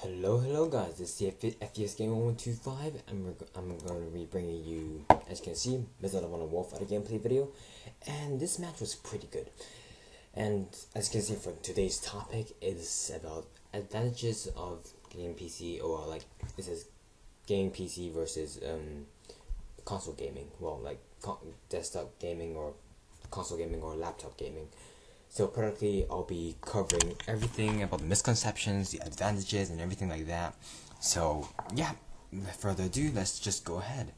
Hello guys, this is the FPS Gamer 125 and I'm going to be bringing you, as you can see, Medal of Honor Warfighter gameplay video, and this match was pretty good. And as you can see from today's topic, is about advantages of gaming PC, or like it says gaming PC versus console gaming, well like desktop gaming or console gaming or laptop gaming. So practically I'll be covering everything about the misconceptions, the advantages, and everything like that. So yeah, without further ado, let's just go ahead.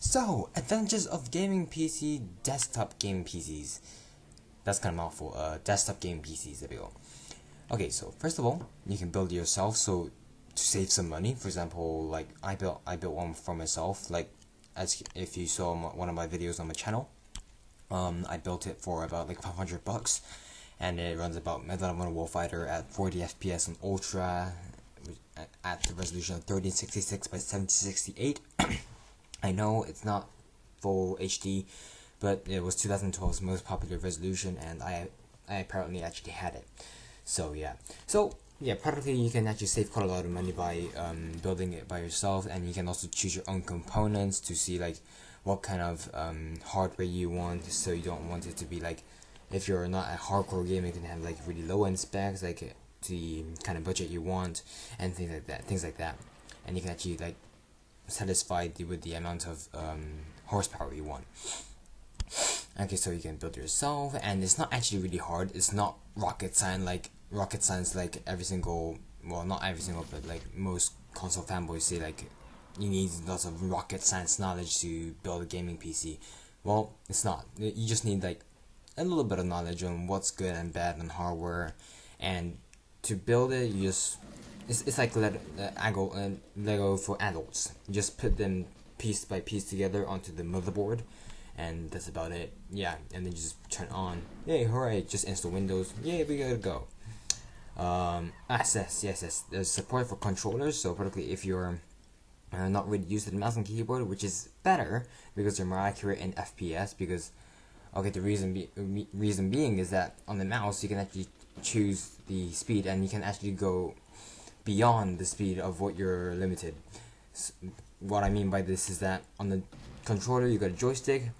So, advantages of gaming PC, desktop gaming PCs. That's kind of mouthful. Desktop gaming PCs, there we go. Okay, so first of all, you can build it yourself, so to save some money. For example, like I built one for myself, like as if you saw one of my videos on my channel. I built it for about like $500, and it runs about Medal of Honor Warfighter at 40 FPS on Ultra, at the resolution of 1366 by 7068. I know it's not full HD, but it was 2012's most popular resolution, and I apparently actually had it. So yeah, practically you can actually save quite a lot of money by building it by yourself, and you can also choose your own components to see like what kind of hardware you want. So you don't want it to be like, if you're not a hardcore gamer, you can have like really low end specs, like the kind of budget you want, and things like that. And you can actually like satisfy with the amount of horsepower you want. Okay, so you can build it yourself, and it's not actually really hard. It's not rocket science like every single, well, not every single, but like most console fanboys say like you need lots of rocket science knowledge to build a gaming PC. Well, it's not. You just need like a little bit of knowledge on what's good and bad on hardware, and to build it, you just it's like Lego for adults. You just put them piece by piece together onto the motherboard, and that's about it. Yeah, and then you just turn on. Yay, hooray! Just install Windows. Yay, we gotta go. Yes. There's support for controllers. So particularly if you're not really used to the mouse and keyboard, which is better because they're more accurate in FPS. Because the reason being is that on the mouse you can actually choose the speed, and you can actually go beyond the speed of what you're limited. What I mean by this is that on the controller you got a joystick,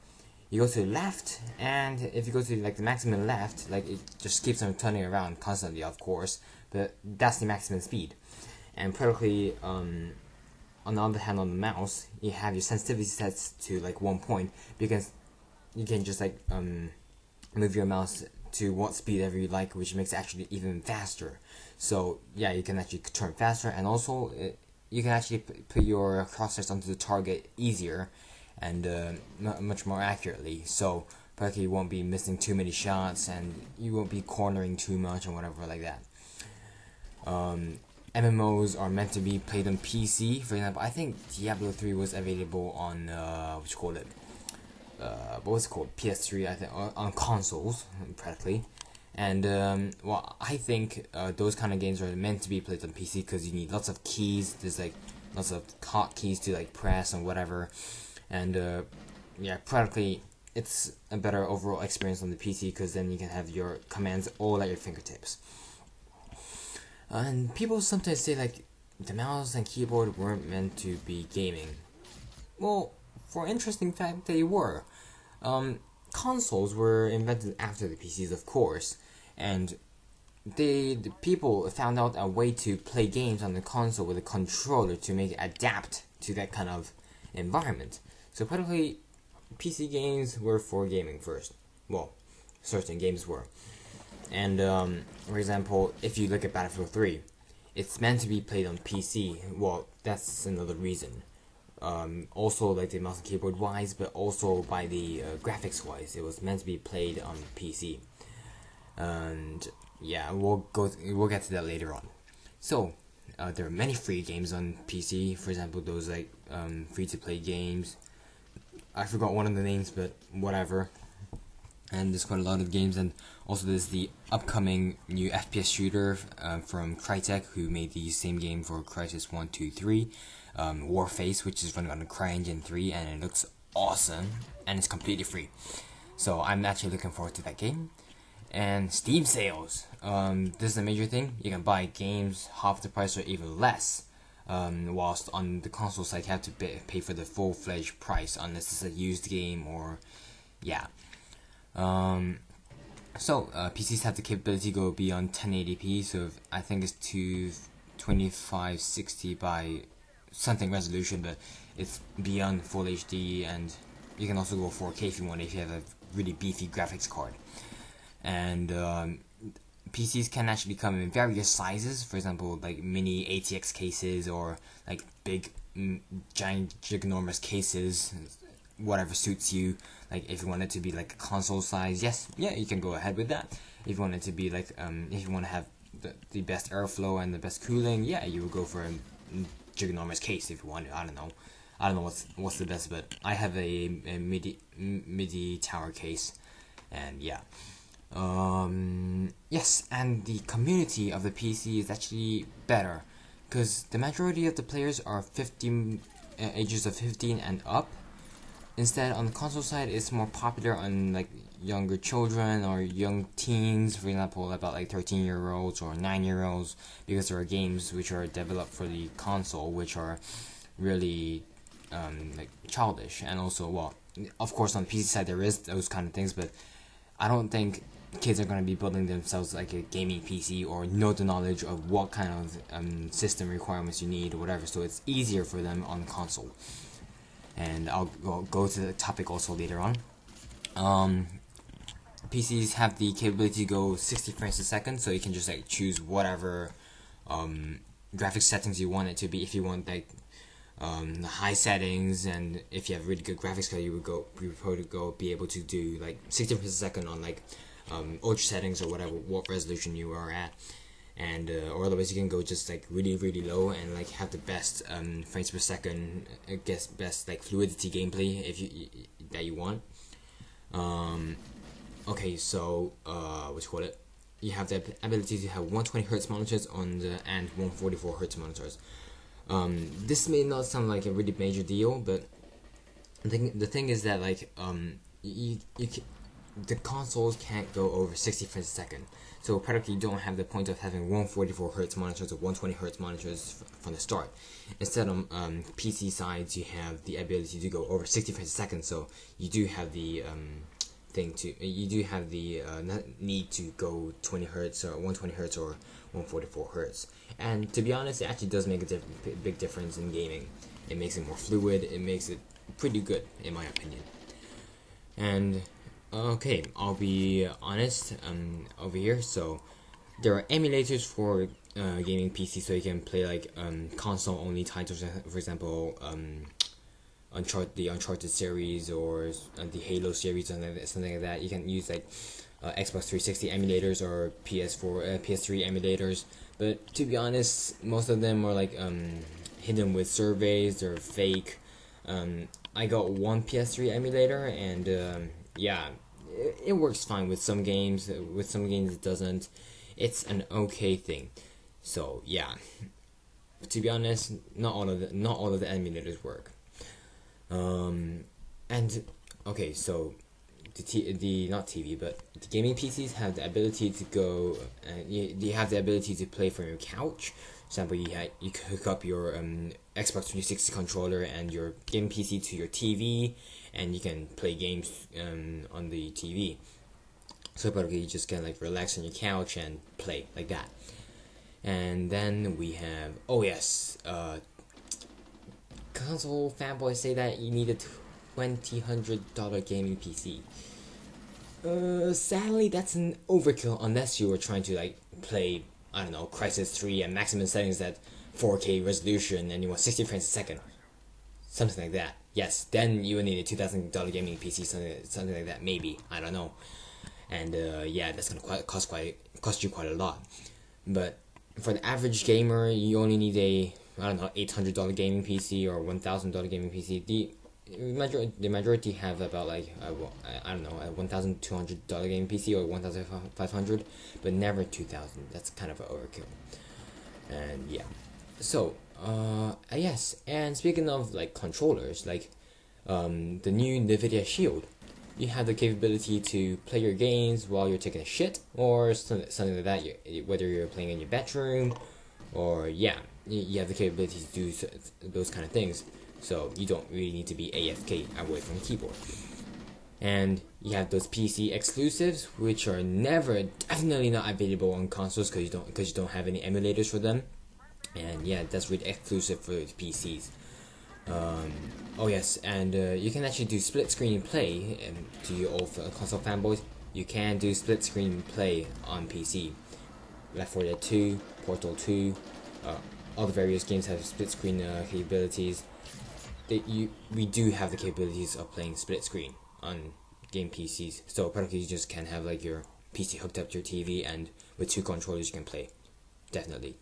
you go to the left, and if you go to like the maximum left, like it just keeps on turning around constantly, of course, but that's the maximum speed. And practically on the other hand, on the mouse, you have your sensitivity sets to like 1 point, because you can just like move your mouse to what speed ever you like, which makes it actually even faster. So yeah, you can actually turn faster, and also you can actually put your crosshairs onto the target easier and much more accurately. So practically you won't be missing too many shots, and you won't be cornering too much or whatever like that. MMOs are meant to be played on PC. For example, I think Diablo 3 was available on PS3, I think, on consoles practically. And well, I think those kind of games are meant to be played on PC because you need lots of keys. There's like lots of hotkeys to like press and whatever. And yeah, practically it's a better overall experience on the PC because then you can have your commands all at your fingertips. And people sometimes say like the mouse and keyboard weren't meant to be gaming. Well, for interesting fact, they were. Consoles were invented after the PCs, of course, and the people found out a way to play games on the console with a controller to make it adapt to that kind of environment. So practically, PC games were for gaming first. Well, certain games were. And for example, if you look at Battlefield 3, it's meant to be played on PC. Well, that's another reason. Also like the mouse and keyboard wise, but also by the graphics wise, it was meant to be played on PC. And yeah, we'll get to that later on. So there are many free games on PC. For example, those like free to play games. I forgot one of the names, but whatever. And there's quite a lot of games, and also there's the upcoming new FPS shooter from Crytek, who made the same game for Crysis 1, 2, 3, Warface, which is running on the CryEngine 3, and it looks awesome, and it's completely free. So I'm actually looking forward to that game. And Steam sales. This is a major thing. You can buy games half the price or even less. Whilst on the console side, you have to pay for the full-fledged price unless it's a used game or, yeah. PCs have the capability to go beyond 1080p, so I think it's to 2560 by something resolution, but it's beyond full HD, and you can also go 4K if you want, if you have a really beefy graphics card. And PCs can actually come in various sizes, for example, like mini ATX cases or like big, giant, ginormous cases, whatever suits you. Like if you want it to be like a console size, you can go ahead with that. If you want it to be like, if you want to have the best airflow and the best cooling, you would go for a ginormous case if you want to. I don't know what's the best, but I have a MIDI tower case, and yes, and the community of the PC is actually better, because the majority of the players are 15, ages of 15 and up. Instead, on the console side, it's more popular on like younger children or young teens, for example, about like 13-year-olds or 9-year-olds, because there are games which are developed for the console which are really like childish. And also, well, of course on the PC side there is those kind of things, but I don't think kids are going to be building themselves like a gaming PC or know the knowledge of what kind of system requirements you need or whatever, so it's easier for them on console. And I'll go to the topic also later on. PCs have the capability to go 60 frames a second, so you can just like choose whatever graphics settings you want it to be. If you want like high settings, and if you have really good graphics card, you would probably be able to do like 60 frames a second on like ultra settings or whatever, what resolution you are at. And or otherwise you can go just like really low and like have the best frames per second, I guess best like fluidity gameplay if that you want. Okay, so what you call it? You have the ability to have 120Hz monitors and 144Hz monitors. This may not sound like a really major deal, but the thing is that like the consoles can't go over 60 frames a second. So practically you don't have the point of having 144Hz monitors or 120Hz monitors from the start. Instead on PC sides, you have the ability to go over 60 frames a second. So you do have the need to go 20Hz or 120Hz or 144Hz. And to be honest, it actually does make a big difference in gaming. It makes it more fluid. It makes it pretty good in my opinion. And okay, I'll be honest over here. So there are emulators for gaming PC, so you can play like console only titles, for example the Uncharted series or the Halo series, something like that. You can use like Xbox 360 emulators or PS3 emulators, but to be honest, most of them are like hidden with surveys. They're fake. I got one PS3 emulator, and it works fine with some games. With some games it doesn't. It's an okay thing. So yeah, to be honest, not all of the emulators work. And okay, so the not TV, but the gaming PCs have the ability to go. You have the ability to play from your couch. For example, you hook up your Xbox 360 controller and your gaming PC to your TV, and you can play games on the TV. So probably you just can like relax on your couch and play like that. And then we have console fanboys say that you need a $2,000 gaming PC. Sadly, that's an overkill unless you were trying to like play, I don't know, Crysis 3 at maximum settings at 4K resolution and you want 60 frames a second, something like that. Yes, then you would need a $2,000 gaming PC, something like that, maybe. I don't know. And that's gonna cost you quite a lot. But for the average gamer, you only need a $800 gaming PC or $1,000 gaming PC. The majority have about like a $1,200 gaming PC or $1,500, but never $2,000. That's kind of an overkill. And yeah, so yes. And speaking of like controllers, like the new NVIDIA Shield, you have the capability to play your games while you're taking a shit or something like that. Whether you're playing in your bedroom, or yeah, you have the capability to do those kind of things. So you don't really need to be AFK away from the keyboard. And you have those PC exclusives, which are definitely not available on consoles because you don't have any emulators for them. And yeah, that's really exclusive for PCs. Oh yes, and you can actually do split screen play. To you old console fanboys, you can do split screen play on PC. Left 4 Dead 2, Portal 2, all the various games have split screen capabilities. We do have the capabilities of playing split screen on game PCs. So practically you just can have like your PC hooked up to your TV, and with 2 controllers you can play. Definitely.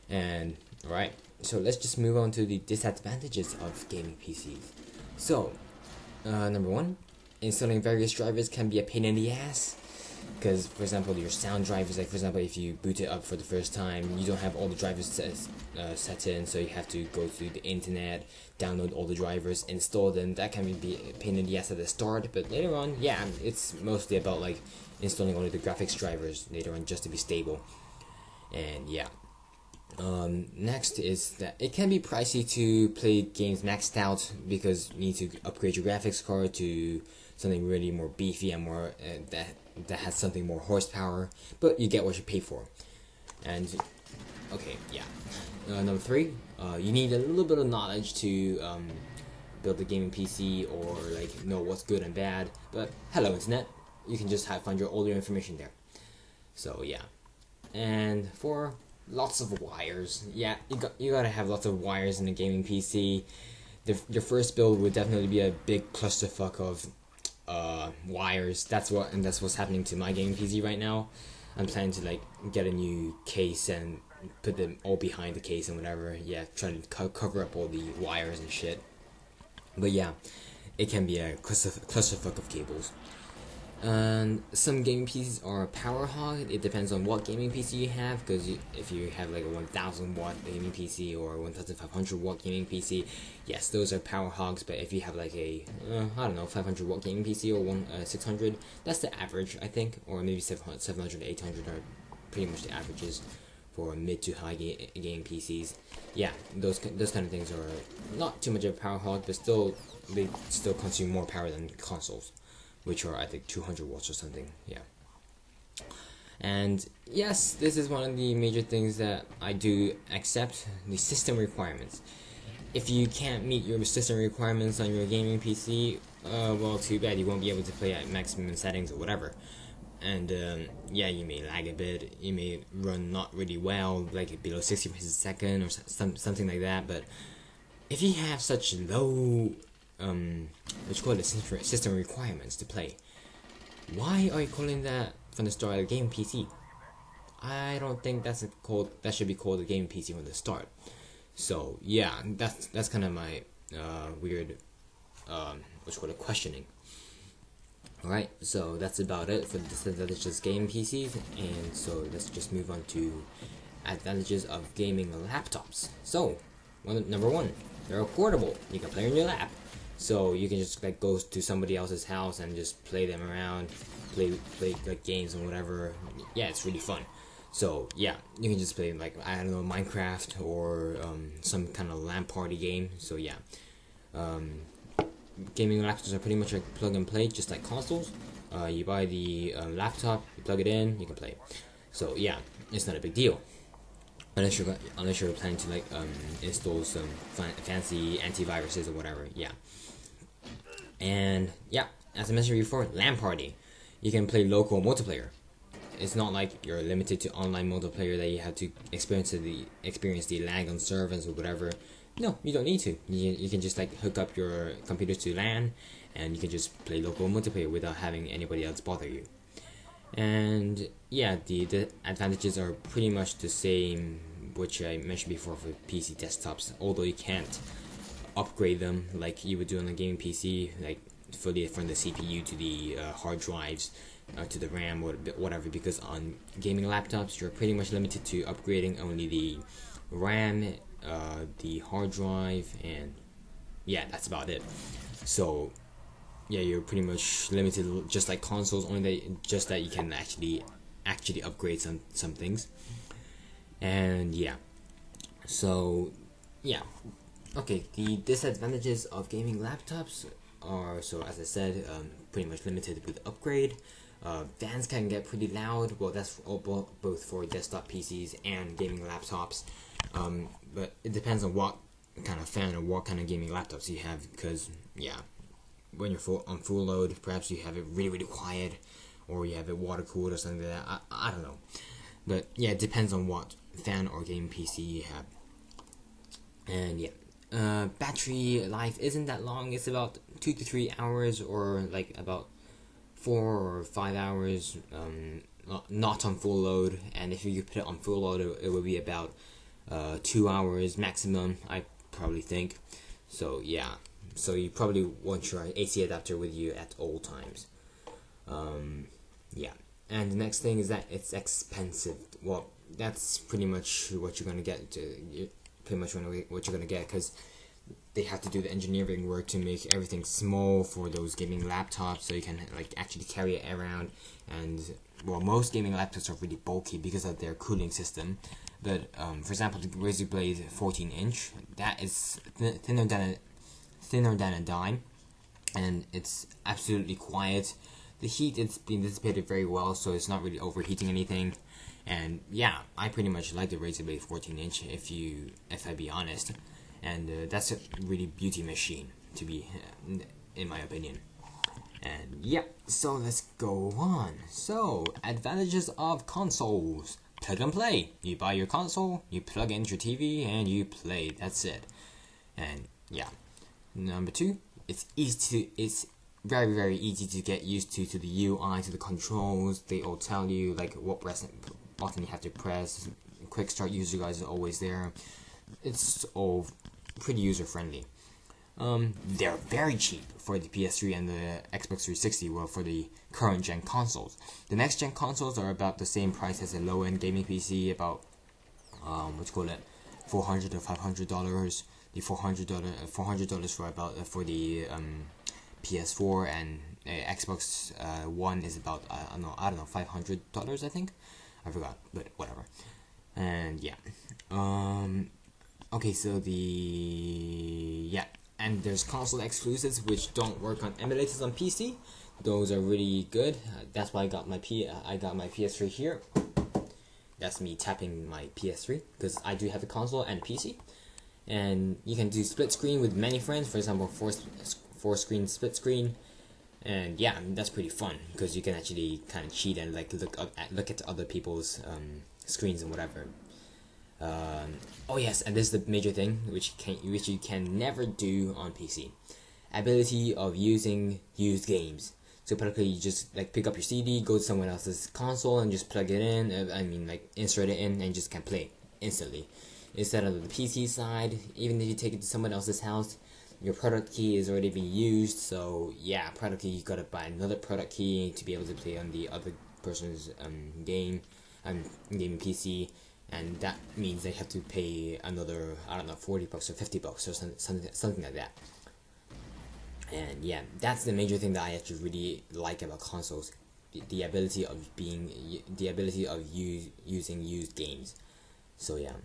And alright, so let's just move on to the disadvantages of gaming PCs. So, number 1, installing various drivers can be a pain in the ass. Because, for example, your sound drivers, like for example, if you boot it up for the first time, you don't have all the drivers set in, so you have to go through the internet, download all the drivers, install them. That can be a pain in the ass at the start, but later on, yeah, it's mostly about like installing only the graphics drivers later on just to be stable. And yeah. Next is that it can be pricey to play games maxed out because you need to upgrade your graphics card to something really more beefy and more that has something more horsepower, but you get what you pay for. And okay, yeah. Number 3, you need a little bit of knowledge to build a gaming PC or like know what's good and bad. But hello internet, you can just find all your information there. So yeah. And 4, lots of wires. Yeah, you gotta have lots of wires in a gaming PC. Your first build would definitely be a big clusterfuck of wires. That's what's happening to my gaming PC right now. I'm planning to like get a new case and put them all behind the case and whatever. Yeah, trying to cover up all the wires and shit. But yeah, it can be a clusterfuck of cables. And some gaming PCs are power hog. It depends on what gaming PC you have, because if you have like a 1000 watt gaming PC or 1500 watt gaming PC, yes, those are power hogs. But if you have like a I don't know, 500 watt gaming PC or 600, that's the average, I think, or maybe 700, 800 are pretty much the averages for mid to high gaming PCs. Yeah, those kind of things are not too much of a power hog, but they still consume more power than consoles, which are I think 200 watts or something. Yeah. And yes, this is one of the major things that I do accept: the system requirements. If you can't meet your system requirements on your gaming PC, well, too bad. You won't be able to play at maximum settings or whatever. And yeah, you may lag a bit. You may run not really well, like below 60 frames a second or something like that. But if you have such low system requirements to play, why are you calling that from the start a game PC? I don't think that should be called a game PC from the start. So yeah, that's kind of my weird questioning. Alright, so that's about it for the disadvantages of gaming PCs, and so let's just move on to advantages of gaming laptops. So number 1, they're portable. You can play on your lap. So you can just like go to somebody else's house and just play them around, play like games and whatever. Yeah, it's really fun. So yeah, you can just play like, I don't know, Minecraft or some kind of LAN party game. So yeah, gaming laptops are pretty much like plug and play, just like consoles. You buy the laptop, you plug it in, you can play. So yeah, it's not a big deal. Unless you're planning to like install some fancy antiviruses or whatever. Yeah. And yeah, as I mentioned before, LAN party. You can play local multiplayer. It's not like you're limited to online multiplayer that you have to experience the lag on servers or whatever. No, you don't need to. You can just like hook up your computer to LAN, and you can just play local multiplayer without having anybody else bother you. And yeah, the advantages are pretty much the same, which I mentioned before for PC desktops, although you can't upgrade them like you would do on a gaming PC, like fully from the CPU to the hard drives, to the RAM, or whatever, because on gaming laptops you're pretty much limited to upgrading only the RAM, the hard drive, and yeah, that's about it. So yeah, you're pretty much limited, just like consoles. Only that you can actually upgrade some things. And yeah, so yeah, okay. The disadvantages of gaming laptops are, so as I said, pretty much limited with upgrade. Fans can get pretty loud. Well, that's both for desktop PCs and gaming laptops. But it depends on what kind of fan or what kind of gaming laptops you have. Because yeah, when you're on full load, perhaps you have it really quiet, or you have it water cooled or something like that. I don't know. But yeah, it depends on what fan or game PC you have. And yeah, battery life isn't that long. It's about 2 to 3 hours, or like about 4 or 5 hours. Not on full load. And if you put it on full load, it would be about 2 hours maximum, I probably think. So yeah, so you probably want your AC adapter with you at all times. Yeah. And the next thing is that it's expensive. Well, that's pretty much what you're gonna get. What you're gonna get, because they have to do the engineering work to make everything small for those gaming laptops, so you can like actually carry it around. And well, most gaming laptops are really bulky because of their cooling system. But for example, the Razer Blade 14-inch, that is thinner than a dime, and it's absolutely quiet. The heat, it's been dissipated very well, so it's not really overheating anything. And yeah, I pretty much like the Razer Blade 14-inch, if I be honest. And that's a really beauty machine, to be, in my opinion. And yeah, so let's go on. So, advantages of consoles. Plug and play. You buy your console, you plug into your TV, and you play. That's it. And yeah. Number 2, it's very easy to get used to the UI, to the controls. They all tell you like what button you have to press. Quick start user guides are always there. It's all pretty user friendly. They're very cheap for the PS3 and the Xbox 360. Well, for the current gen consoles, the next gen consoles are about the same price as a low end gaming PC. About $400 to $500. The $400 for for the PS4 and Xbox One is about I don't know $500, I think. I forgot, but whatever. And yeah, okay, so and there's console exclusives which don't work on emulators on PC. Those are really good. That's why I got my PS3 here. That's me tapping my PS3 because I do have a console and a PC. And you can do split screen with many friends. For example, four screen split screen. And yeah, that's pretty fun because you can actually kind of cheat and like look at other people's screens and whatever. Oh yes, and this is the major thing which you can never do on PC: ability of using used games. So practically, you just like pick up your CD, go to someone else's console, and just plug it in. Insert it in, and just can play instantly. Instead of the PC side, even if you take it to someone else's house, your product key is already being used. So yeah, product key, you gotta buy another product key to be able to play on the other person's gaming PC, and that means they have to pay another, I don't know, $40 or $50 or something like that. And yeah, that's the major thing that I actually really like about consoles: the ability of using used games. So yeah.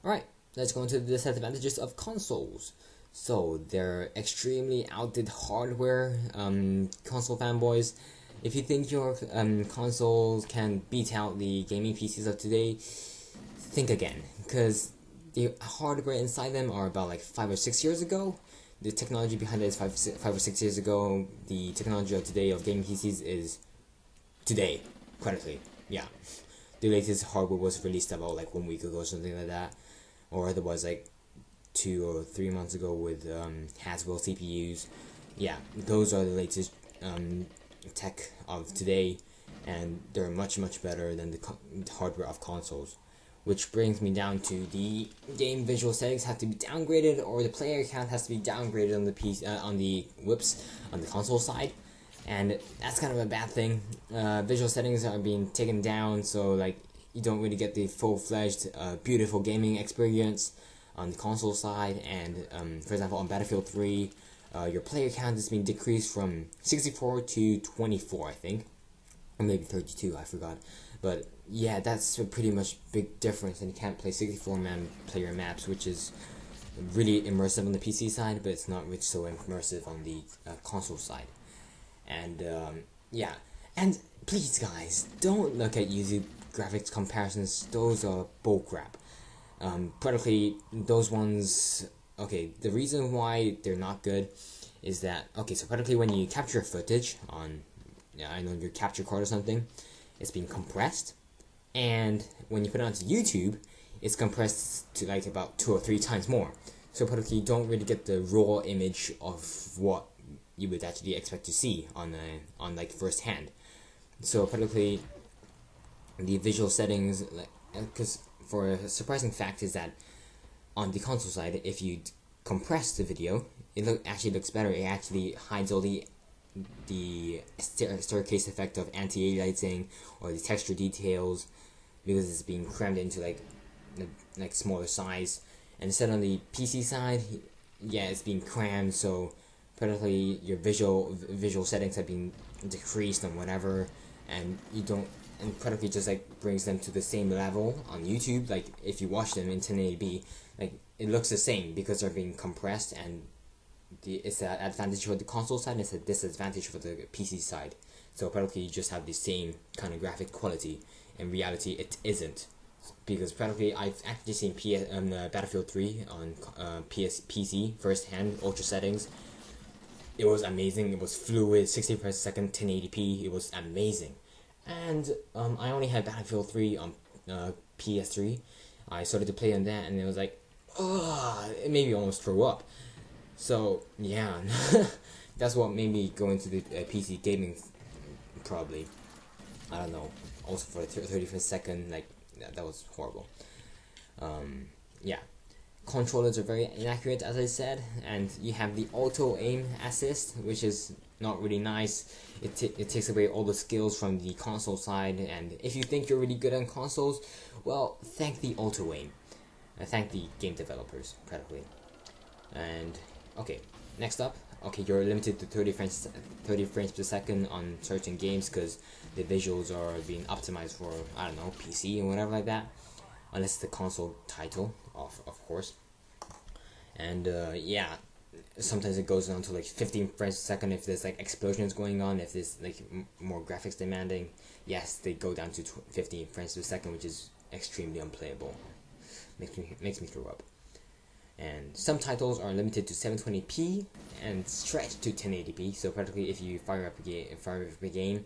Alright, let's go into the disadvantages of consoles. So, they're extremely outdated hardware, console fanboys. If you think your consoles can beat out the gaming PCs of today, think again. Because the hardware inside them are about like 5 or 6 years ago. The technology behind it is 5 or 6 years ago. The technology of today of gaming PCs is today, practically. Yeah. The latest hardware was released about like 1 week ago or something like that. Or otherwise like 2 or 3 months ago with Haswell CPUs. Yeah, those are the latest tech of today, and they're much better than the hardware of consoles. Which brings me down to the game visual settings have to be downgraded, or the player count has to be downgraded on the on the console side, and that's kind of a bad thing. Visual settings are being taken down, so like you don't really get the full-fledged, beautiful gaming experience on the console side. And for example, on Battlefield 3, your player count is being decreased from 64 to 24, I think, or maybe 32, I forgot. But yeah, that's a pretty much big difference, and you can't play 64-man player maps, which is really immersive on the PC side, but it's not really so immersive on the console side. And yeah, and please guys, don't look at YouTube graphics comparisons. Those are bullcrap. Practically those ones. Okay, the reason why they're not good is that, okay, so practically when you capture footage on, I know, your capture card or something, it's being compressed, and when you put it onto YouTube, it's compressed to like about 2 or 3 times more. So practically you don't really get the raw image of what you would actually expect to see on like first hand. So practically the visual settings, like, because for a surprising fact is that on the console side, if you compress the video, it actually looks better. It actually hides all the staircase effect of anti-aliasing or the texture details, because it's being crammed into like smaller size. And instead on the PC side, yeah, it's being crammed, so practically your visual settings have been decreased and whatever, and you don't, and practically just like brings them to the same level on YouTube. Like if you watch them in 1080p, like it looks the same because they're being compressed, and it's an advantage for the console side and it's a disadvantage for the PC side. So practically you just have the same kind of graphic quality. In reality, it isn't, because practically I've actually seen Battlefield 3 on PC firsthand, ultra settings. It was amazing. It was fluid, 60 frames per second, 1080p. It was amazing. And I only had Battlefield 3 on PS3. I started to play on that, and it was like, it made me almost throw up. So yeah, that's what made me go into the PC gaming. Probably, I don't know. Also for 30 frames per second, like that was horrible. Yeah, controllers are very inaccurate, as I said, and you have the auto aim assist, which is not really nice. It takes away all the skills from the console side, and if you think you're really good on consoles, well, thank the auto aim. Thank the game developers, practically. And okay, next up, okay, you're limited to 30 frames per second on certain games because the visuals are being optimized for, I don't know, PC or whatever like that, unless it's the console title, of course. And yeah, sometimes it goes on to like 15 frames per second if there's like explosions going on. If there's like more graphics demanding, yes, they go down to 15 frames per second, which is extremely unplayable. Makes me throw up. And some titles are limited to 720p and stretched to 1080p. So practically, if you fire up a game,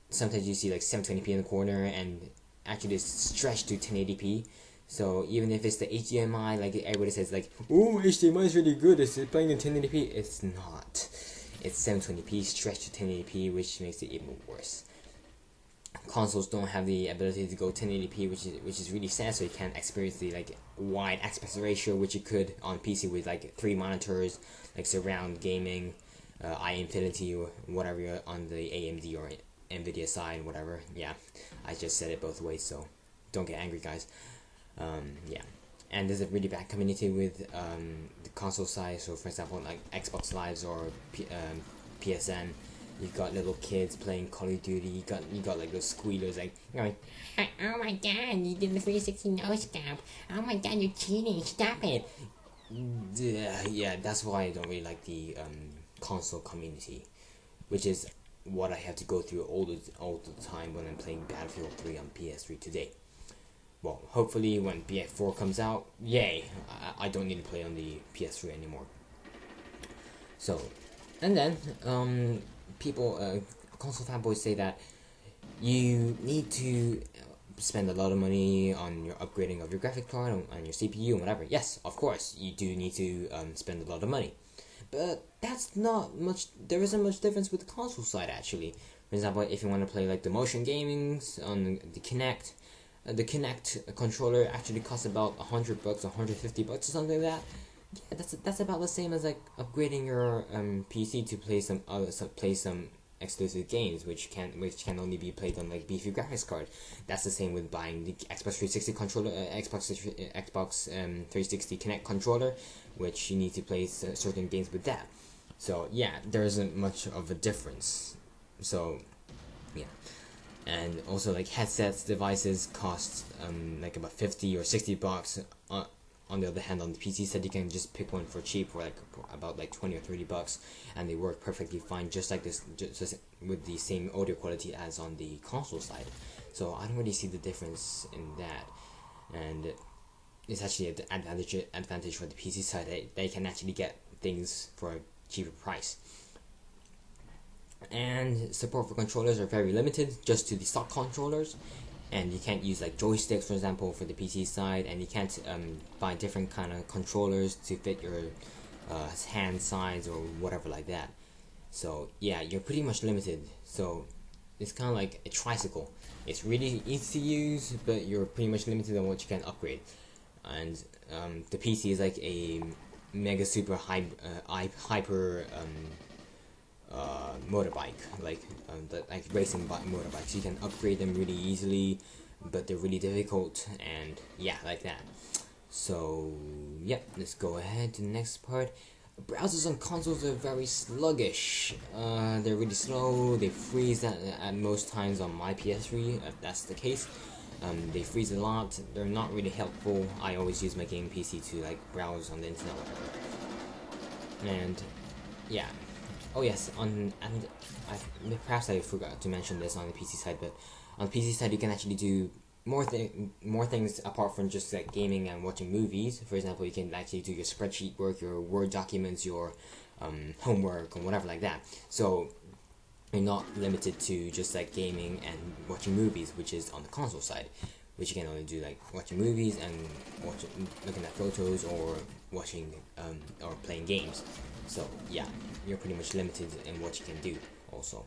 sometimes you see like 720p in the corner, and actually it's stretched to 1080p. So even if it's the HDMI, like everybody says, like, oh, HDMI is really good, it's playing in 1080p. It's not. It's 720p stretched to 1080p, which makes it even worse. Consoles don't have the ability to go 1080p, which is really sad. So you can't experience the like wide aspect ratio, which you could on PC with like 3 monitors, like surround gaming, iInfinity or whatever on the AMD or Nvidia side, whatever. Yeah, I just said it both ways, so don't get angry, guys. Yeah, and there's a really bad community with the console side. So for example, like Xbox Lives or PSN. You've got little kids playing Call of Duty. You got like those squealers like, oh my god, you did the 360 no scope. Oh my god, you're cheating. Stop it. Yeah, that's why I don't really like the console community, which is what I have to go through all the time when I'm playing Battlefield 3 on PS3 today. Well, hopefully when BF4 comes out, yay, I don't need to play on the PS3 anymore. So, and then people, console fanboys say that you need to spend a lot of money on your upgrading of your graphic card, on your CPU and whatever. Yes, of course, you do need to spend a lot of money. But that's not much, there isn't much difference with the console side actually. For example, if you want to play like the motion gamings on the Kinect controller actually costs about $100, $150 or something like that. Yeah, that's about the same as like upgrading your PC to play some exclusive games, which can only be played on like beefy graphics card. That's the same with buying the Xbox 360 controller, Xbox 360 Kinect controller, which you need to play certain games with that. So yeah, there isn't much of a difference. So yeah, and also like headsets, devices cost like about 50 or 60 bucks. On the other hand, on the PC side, you can just pick one for cheap for like about like 20 or 30 bucks, and they work perfectly fine, just like this, just with the same audio quality as on the console side. So I don't really see the difference in that, and it's actually an advantage for the PC side that they can actually get things for a cheaper price. And support for controllers are very limited, just to the stock controllers, and you can't use like joysticks, for example, for the PC side, and you can't buy different kind of controllers to fit your hand size or whatever like that. So yeah, you're pretty much limited. So it's kind of like a tricycle. It's really easy to use, but you're pretty much limited on what you can upgrade. And the PC is like a mega super hyper motorbike, like racing motorbikes. You can upgrade them really easily, but they're really difficult, and yeah, like that. So yeah, let's go ahead to the next part. Browsers on consoles are very sluggish. They're really slow. They freeze at most times on my PS3, if that's the case. They freeze a lot. They're not really helpful. I always use my gaming PC to like browse on the internet, and yeah. Oh yes, perhaps I forgot to mention this on the PC side, but on the PC side you can actually do more things apart from just like gaming and watching movies. For example, you can actually do your spreadsheet work, your Word documents, your homework, or whatever like that. So you're not limited to just like gaming and watching movies, which is on the console side, which you can only do like watching movies and looking at photos, or watching or playing games. So yeah, you're pretty much limited in what you can do also.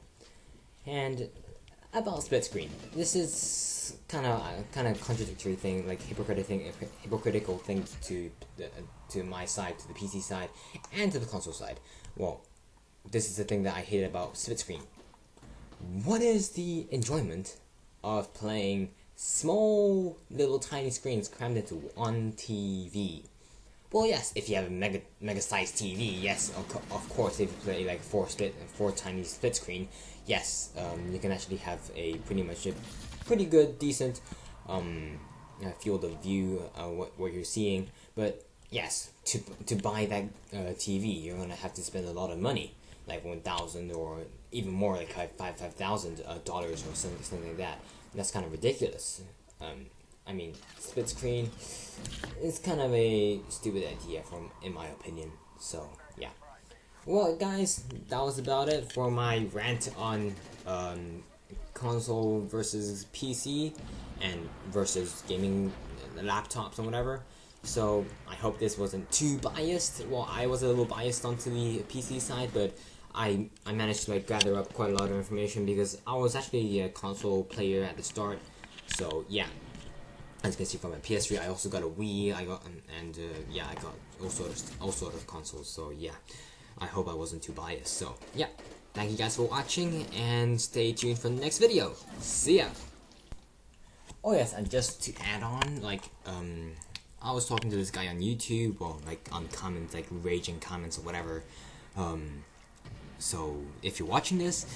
And about split screen, this is kind of contradictory thing, like hypocritical thing to my side, to the PC side, and to the console side. Well, this is the thing that I hate about split screen. What is the enjoyment of playing small little tiny screens crammed into one TV? Well, yes, if you have a mega sized TV, yes, of course, if you play like four tiny split screen, yes, you can actually have a pretty good, decent field of view, what you're seeing. But yes, to buy that TV, you're gonna have to spend a lot of money, like $1,000 or even more, like $5,000 or something like that. That's kind of ridiculous. I mean, split screen is kind of a stupid idea in my opinion. So yeah. Well, guys, that was about it for my rant on console versus PC and versus gaming laptops and whatever. So I hope this wasn't too biased. Well, I was a little biased onto the PC side, but I managed to like gather up quite a lot of information because I was actually a console player at the start. So yeah. As you can see from my PS3, I also got a Wii. I got yeah, I got all sort of consoles. So yeah, I hope I wasn't too biased. So yeah, thank you guys for watching, and stay tuned for the next video. See ya. Oh yes, and just to add on, like I was talking to this guy on YouTube, or like on comments, like raging comments or whatever. So if you're watching this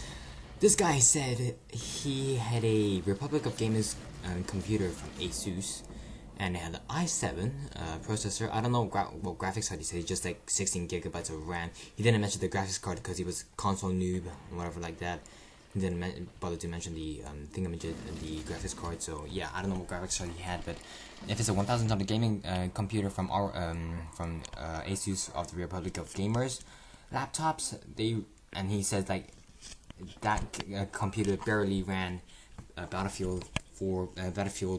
guy said he had a Republic of Gamers computer from Asus, and it had an i7 processor. I don't know what graphics card he said. He just like 16 gigabytes of RAM. He didn't mention the graphics card because he was console noob or whatever like that. He didn't bother to mention the thingamajig, the graphics card. So yeah, I don't know what graphics card he had, but if it's a $1,000 gaming computer from Asus of the Republic of Gamers laptops, and he says like that computer barely ran Battlefield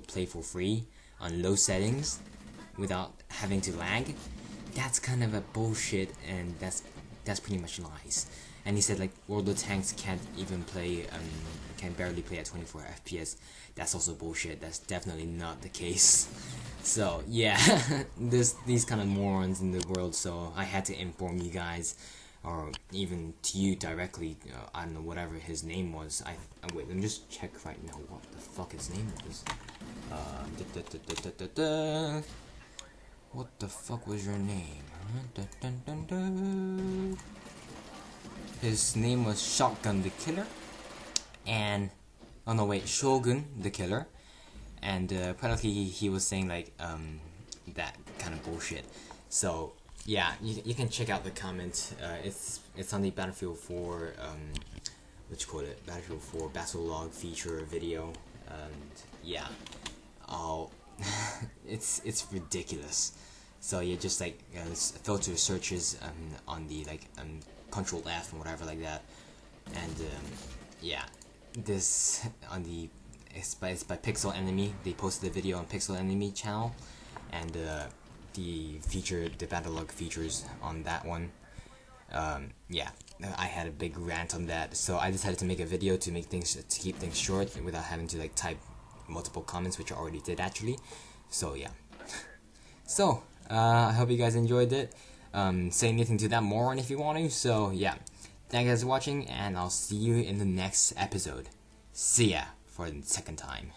Play for free on low settings without having to lag. That's kind of a bullshit, and that's pretty much lies. And he said like World of Tanks can't even play, can barely play at 24 FPS. That's also bullshit. That's definitely not the case. So yeah, there's these kind of morons in the world. So I had to inform you guys, or even to you directly. I don't know, whatever his name was. Wait, let me just check right now what the fuck his name was. What the fuck was your name? His name was shogunthekiller, and oh no wait, shogunthekiller, and apparently he was saying like that kind of bullshit. So yeah, you can check out the comment. It's on the Battlefield 4 what you call it, Battlefield 4 battle log feature video, and yeah, it's ridiculous. So yeah, just like filter searches on the like Ctrl F and whatever like that, and yeah, this on the it's by Pixel Enemy. They posted the video on Pixel Enemy channel, and the battle log features on that one. Yeah, I had a big rant on that, so I decided to make a video to keep things short without having to like type multiple comments, which I already did actually. So yeah. So I hope you guys enjoyed it. Say anything to that moron if you want to. So yeah, thank you guys for watching, and I'll see you in the next episode. See ya for the second time.